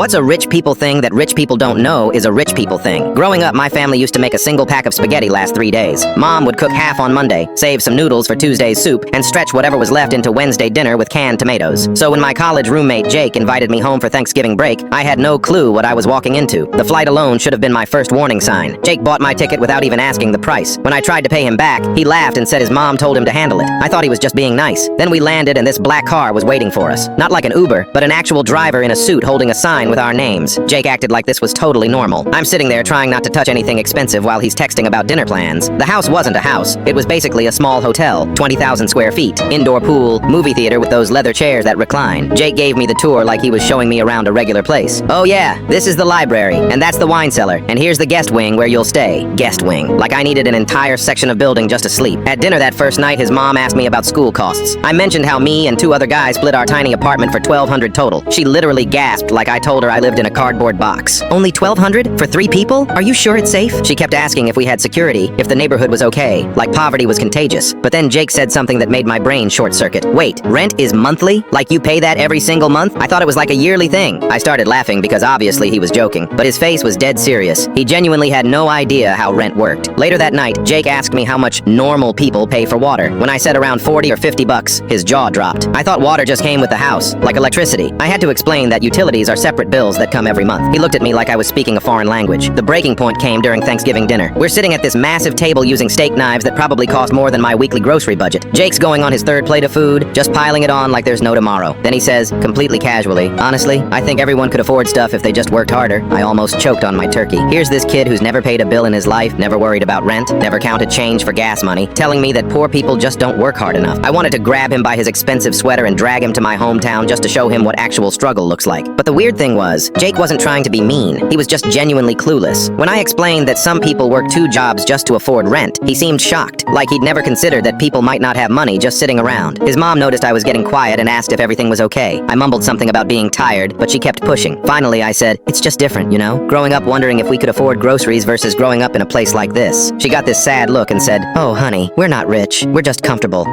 What's a rich people thing that rich people don't know is a rich people thing. Growing up, my family used to make a single pack of spaghetti last 3 days. Mom would cook half on Monday, save some noodles for Tuesday's soup, and stretch whatever was left into Wednesday dinner with canned tomatoes. So when my college roommate Jake invited me home for Thanksgiving break, I had no clue what I was walking into. The flight alone should have been my first warning sign. Jake bought my ticket without even asking the price. When I tried to pay him back, he laughed and said his mom told him to handle it. I thought he was just being nice. Then we landed and this black car was waiting for us. Not like an Uber, but an actual driver in a suit holding a sign with our names. Jake acted like this was totally normal. I'm sitting there trying not to touch anything expensive while he's texting about dinner plans. The house wasn't a house. It was basically a small hotel, 20,000 square feet, indoor pool, movie theater with those leather chairs that recline. Jake gave me the tour like he was showing me around a regular place. Oh yeah, this is the library, and that's the wine cellar, and here's the guest wing where you'll stay. Guest wing. Like I needed an entire section of building just to sleep. At dinner that first night, his mom asked me about school costs. I mentioned how me and 2 other guys split our tiny apartment for $1,200 total. She literally gasped like I told her I lived in a cardboard box. Only $1,200 for 3 people? Are you sure it's safe? She kept asking if we had security, if the neighborhood was okay, like poverty was contagious. But then Jake said something that made my brain short-circuit. Wait, rent is monthly? Like you pay that every single month? I thought it was like a yearly thing. I started laughing because obviously he was joking, but his face was dead serious. He genuinely had no idea how rent worked. Later that night, Jake asked me how much normal people pay for water. When I said around 40 or 50 bucks, his jaw dropped. I thought water just came with the house, like electricity. I had to explain that utilities are separate bills that come every month. He looked at me like I was speaking a foreign language. The breaking point came during Thanksgiving dinner. We're sitting at this massive table using steak knives that probably cost more than my weekly grocery budget. Jake's going on his 3rd plate of food, just piling it on like there's no tomorrow. Then he says, completely casually, honestly, I think everyone could afford stuff if they just worked harder. I almost choked on my turkey. Here's this kid who's never paid a bill in his life, never worried about rent, never counted change for gas money, telling me that poor people just don't work hard enough. I wanted to grab him by his expensive sweater and drag him to my hometown just to show him what actual struggle looks like. But the weird thing was, Jake wasn't trying to be mean. He was just genuinely clueless. When I explained that some people work 2 jobs just to afford rent, he seemed shocked, like he'd never considered that people might not have money just sitting around. His mom noticed I was getting quiet and asked if everything was okay. I mumbled something about being tired, but she kept pushing. Finally, I said, it's just different, you know? Growing up wondering if we could afford groceries versus growing up in a place like this. She got this sad look and said, oh honey, we're not rich. We're just comfortable.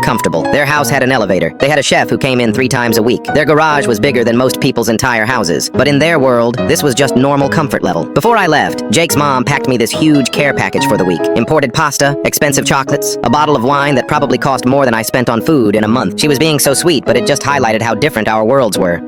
Their house had an elevator. They had a chef who came in 3 times a week. Their garage was bigger than most people's entire houses. But in their world, this was just normal comfort level. Before I left, Jake's mom packed me this huge care package for the week. Imported pasta, expensive chocolates, a bottle of wine that probably cost more than I spent on food in a month. She was being so sweet, but it just highlighted how different our worlds were.